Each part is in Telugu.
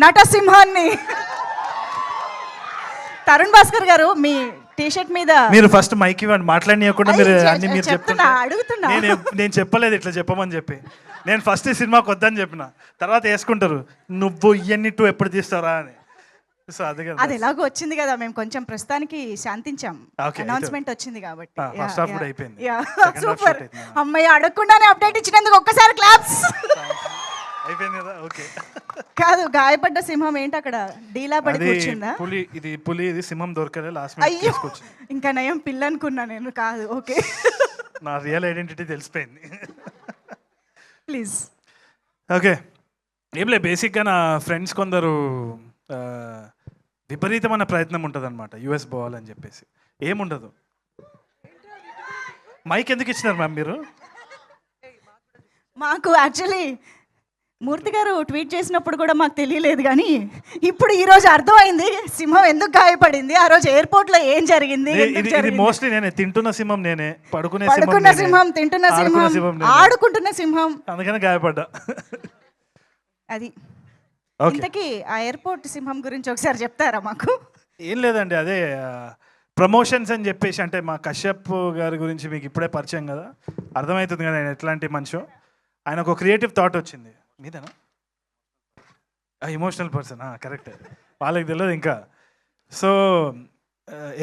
నటసింహాన్ని తరుణ్ భాస్కర్ గారు మీ టీషర్ట్ మీద మీరు ఫస్ట్ మైక్ ఇవ్వండి, మాట్లాడనీయకుండా మీరు అన్ని మీరు చెప్తున్నా, చెప్తున్నా. అడుగుతున్నా. నేను చెప్పలేదు ఇట్లా చెప్పమని చెప్పి. నేను ఫస్ట్ ఈ సినిమాకి వద్దని చెప్పిన, తర్వాత వేసుకుంటారు నువ్వు ఇవన్నీ టూ ఎప్పుడు తీస్తారా అని. సో అది ఎలాగో వచ్చింది కదా, మేము కొంచెం ప్రస్తుతానికి శాంతించాం. అనౌన్స్మెంట్ వచ్చింది కాబట్టి ఫస్ట్ హాఫ్ కూడా అయిపోయింది. సూపర్. అమ్మాయి అడగకుండానే అప్డేట్ ఇచ్చినందుకు ఒక్కసారి క్లాప్స్. అయిపోయింది కదా, ఓకే. కాదు, గాయపడ్డ సింహం ఏంటి అక్కడ డీలా పడి కూర్చుందా? పులి ఇది సింహం దొరకలే లాస్ట్. అయ్యో, ఇంకా నయం పిల్ల అనుకున్నా నేను. కాదు, ఓకే. నా రియల్ ఐడెంటిటీ తెలిసిపోయింది. ప్లీజ్. ఓకే, ఏం లేదు, బేసిక్గా నా ఫ్రెండ్స్ కొందరు విపరీతమైన ప్రయత్నం ఉంటుంది అనమాట యూఎస్ పోవాలని చెప్పేసి. ఏముండదు. మైక్ ఎందుకు ఇచ్చినారు మ్యామ్ మీరు? మాకు యాక్చువల్లీ మూర్తి గారు ట్వీట్ చేసినప్పుడు కూడా మాకు తెలియలేదు, కానీ ఇప్పుడు ఈ రోజు అర్థమైంది సింహం ఎందుకు గాయపడింది, ఆ రోజు ఎయిర్పోర్ట్ లో ఏం జరిగింది. మోస్ట్లీ నేనే తింటున్న సింహం, నేనే పడుకున్న సింహం, తింటున్న సింహం, ఆడుకుంటున్న సింహం, అందుకనే గాయపడ్డా. అది ఇంతకీ ఆ ఎయిర్పోర్ట్ సింహం గురించి ఒకసారి చెప్తారా మాకు? ఏం లేదండి, అదే ప్రమోషన్స్ అని చెప్పేసి, అంటే మా కశ్యప్ గారి గురించి మీకు ఇప్పుడే పరిచయం కదా, అర్థమవుతుంది కదా ఆయన ఎట్లాంటి మనిషి. ఆయనకు ఒక క్రియేటివ్ థాట్ వచ్చింది. మీదేనా? ఎమోషనల్ పర్సన్, కరెక్ట్, వాళ్ళకి తెలియదు ఇంకా. సో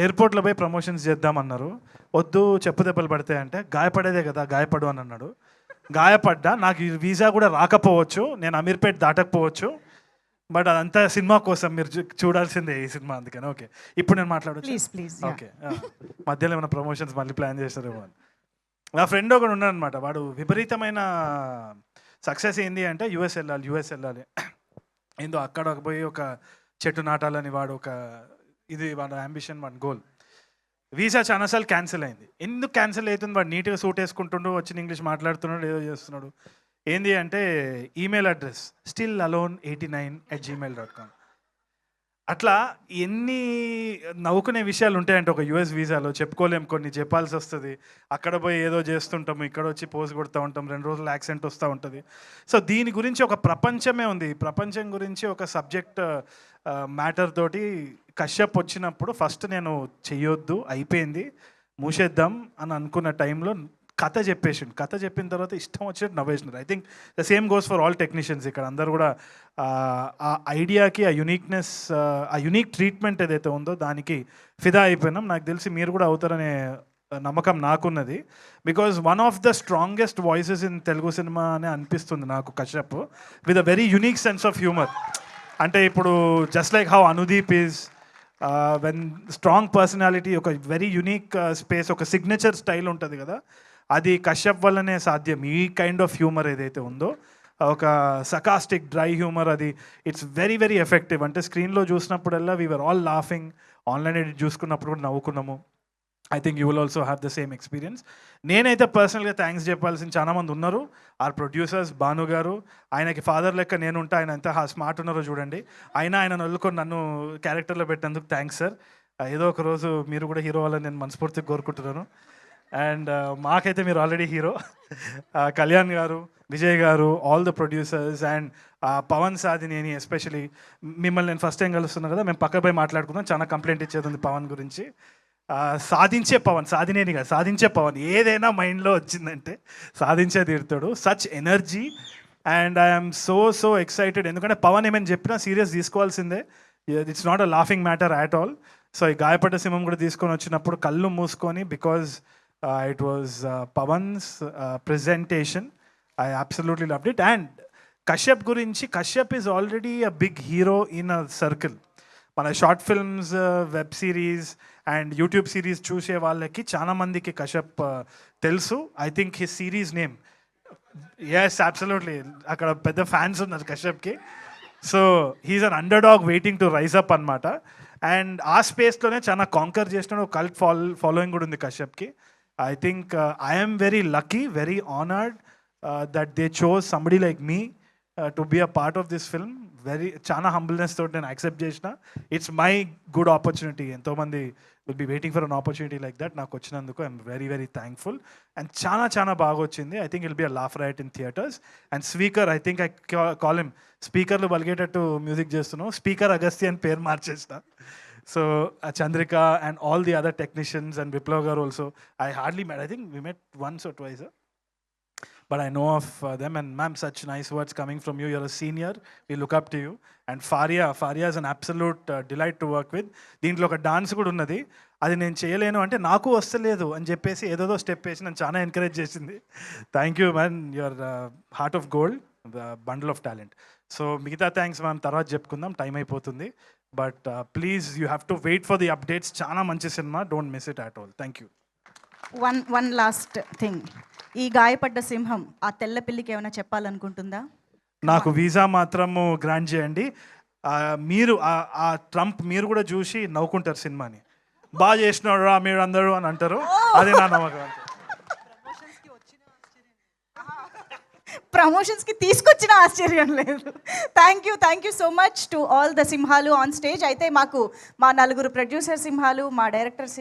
ఎయిర్పోర్ట్లో పోయి ప్రమోషన్స్ చేద్దామన్నారు. వద్దు, చెప్పు దెబ్బలు పడతాయంటే, గాయపడేదే కదా, గాయపడు అని అన్నాడు. గాయపడ్డా, నాకు వీసా కూడా రాకపోవచ్చు, నేను అమీర్పేట్ దాటకపోవచ్చు, బట్ అదంతా సినిమా కోసం, మీరు చూడాల్సిందే ఈ సినిమా, అందుకని. ఓకే, ఇప్పుడు నేను మాట్లాడచ్చు. ప్లీజ్. ఓకే, మధ్యలో ఏమైనా ప్రమోషన్స్ మళ్ళీ ప్లాన్ చేస్తారేమో అని. నా ఫ్రెండ్ ఒకడు ఉన్నాడు అనమాట, వాడు విపరీతమైన సక్సెస్ ఏంది అంటే యూఎస్ వెళ్ళాలి ఏందో అక్కడ పోయి ఒక చెట్టు నాటాలని వాడు వాడు అంబిషన్, వాడి గోల్. వీసా చాలాసార్లు క్యాన్సిల్ అయింది. ఎందుకు క్యాన్సిల్ అవుతుంది? వాడు నీట్గా సూట్ వేసుకుంటుండు, వచ్చిన ఇంగ్లీష్ మాట్లాడుతున్నాడు, ఏదో చేస్తున్నాడు. ఏంది అంటే ఈమెయిల్ అడ్రస్ stillalone89@gmail.com. అట్లా ఎన్ని నవ్వుకునే విషయాలు ఉంటాయంటే ఒక యూఎస్ వీసాలో చెప్పుకోలేం, కొన్ని చెప్పాల్సి వస్తుంది. అక్కడ పోయి ఏదో చేస్తుంటాము, ఇక్కడ వచ్చి పోజ్ కొడుతూ ఉంటాం, 2 రోజులు యాక్సెంట్ వస్తూ ఉంటుంది. సో దీని గురించి ఒక ప్రపంచమే ఉంది. ఈ ప్రపంచం గురించి ఒక సబ్జెక్ట్ మ్యాటర్ తోటి కశ్యప్ వచ్చినప్పుడు ఫస్ట్ నేను చెయ్యొద్దు, అయిపోయింది, మూసేద్దాం అని అనుకున్న టైంలో కథ చెప్పేసిండు. కథ చెప్పిన తర్వాత ఇష్టం వచ్చినట్టు నవ్వేసినారు. I think the same goes for all technicians. ఇక్కడ అందరూ కూడా ఆ ఐడియాకి, ఆ యూనిక్నెస్, ఆ యూనిక్ ట్రీట్మెంట్ ఏదైతే ఉందో దానికి ఫిదా అయిపోయినాం. నాకు తెలిసి మీరు కూడా అవుతారనే నమ్మకం నాకున్నది. Because one of the strongest voices in Telugu cinema అని అనిపిస్తుంది నాకు Kashyap, with a very unique sense of humour. అంటే ఇప్పుడు just like how Anudeep is when strong personality, ఒక వెరీ యూనిక్ స్పేస్, ఒక సిగ్నేచర్ స్టైల్ ఉంటుంది కదా, అది కశ్యప్ వల్లనే సాధ్యం. ఈ కైండ్ ఆఫ్ హ్యూమర్ ఏదైతే ఉందో, ఒక సకాస్టిక్ డ్రై హ్యూమర్, అది ఇట్స్ వెరీ వెరీ ఎఫెక్టివ్. అంటే స్క్రీన్లో చూసినప్పుడల్లా we are all laughing, online edit చూసుకున్నప్పుడు కూడా నవ్వుకున్నాము. I think you will also have the same experience. నేనైతే పర్సనల్గా థ్యాంక్స్ చెప్పాల్సిన చాలామంది ఉన్నారు. ఆర్ ప్రొడ్యూసర్స్, భాను గారు, ఆయనకి ఫాదర్ లెక్క నేనుంటా, ఆయన ఎంత స్మార్ట్ ఉన్నారో చూడండి. ఆయన వదులుకొని నన్ను క్యారెక్టర్లో పెట్టినందుకు థ్యాంక్స్ సార్. ఏదో ఒక రోజు మీరు కూడా హీరో అవ్వాలని నేను మనస్ఫూర్తిగా కోరుకుంటున్నాను. అండ్ మాకైతే మీరు already hero. Kalyan garu, Vijay garu, all the producers, and Pavan Sadhineni especially. మిమ్మల్ని నేను ఫస్ట్ టైం కలుస్తున్నాను కదా, మేము పక్క పోయి మాట్లాడుకుందాం, చాలా కంప్లైంట్ ఇచ్చేది ఉంది పవన్ గురించి. సాధించే పవన్, సాధినేని కాదు, సాధించే పవన్. ఏదైనా మైండ్లో వచ్చిందంటే సాధించే తీరుతాడు. Such energy, and I'm so excited. ఎందుకంటే పవన్ ఏమైనా చెప్పినా సీరియస్ తీసుకోవాల్సిందే. It's not a laughing matter at all. So ఈ గాయపడ్డ సింహం కూడా తీసుకొని వచ్చినప్పుడు కళ్ళు మూసుకొని, because it was Pawan's presentation. I absolutely loved it. And Kashyap gurinchi, Kashyap is already a big hero in a circle. మన short films, web series and YouTube series చూసే వాళ్ళకి చాలా మందికి కశ్యప్ తెలుసు. I think his series name, yes absolutely, అక్కడ పెద్ద ఫ్యాన్స్ ఉన్నారు కశ్యప్కి. So he's an underdog waiting to rise up అనమాట. అండ్ ఆ స్పేస్లోనే చాలా కాంకర్ చేసిన ఒక కల్ట్ ఫాలోయింగ్ కూడా ఉంది కశ్యప్కి. I think I am very lucky, very honored that they chose somebody like me to be a part of this film. చాలా హంబుల్నెస్ తోటి నేను యాక్సెప్ట్ చేసిన. It's my good opportunity. ఎంతోమంది will be waiting for an opportunity like that. నాకు వచ్చినందుకు I'm very very thankful. And చాలా బాగా వచ్చింది. I think it'll be a laugh riot in theatres. And speaker, I think I call him స్పీకర్లు బలిగేటట్టు మ్యూజిక్ చేస్తున్నావు. స్పీకర్ అగస్తి అని పేరు మార్చేసిన. So Chandrika and all the other technicians and Viplav గారు also I hardly met. I think we met once or twice. But I know of them, and ma'am, such nice words coming from you. You're a senior. We look up to you. And Faria is an absolute delight to work with. దీంట్లో ఒక డాన్స్ కూడా ఉన్నది. అది నేను చేయలేను అంటే నాకు వస్తలేదు అని చెప్పేసి ఏదో స్టెప్ వేసి నన్ను చాలా ఎంకరేజ్ చేసింది. Thank you ma'am, your heart of gold, bundle of talent. So మిగతా థ్యాంక్స్ మ్యామ్ తర్వాత చెప్పుకుందాం, టైం అయిపోతుంది. But please you have to wait for the updates. చాలా మంచి సినిమా, don't miss it at all. Thank you. One last thing. ఈ గాయపడ్డ సింహం ఆ తెల్ల పిల్లికి ఏమైనా చెప్పాలనుకుంటుందా? నాకు వీసా మాత్రము గ్రాంట్ చేయండి. మీరు ఆ ట్రంప్ మీరు కూడా చూసి నవ్వుకుంటారు సినిమాని. బాగా చేసినాడు రా మీరు అందరూ అని అంటారు. అదే నా నమ్మకం. ప్రమోషన్స్కి తీసుకొచ్చిన ఆశ్చర్యం లేదు. Thank you so much to all the సింహాలు ఆన్ స్టేజ్. అయితే మాకు మా 4 ప్రొడ్యూసర్ సింహాలు, మా డైరెక్టర్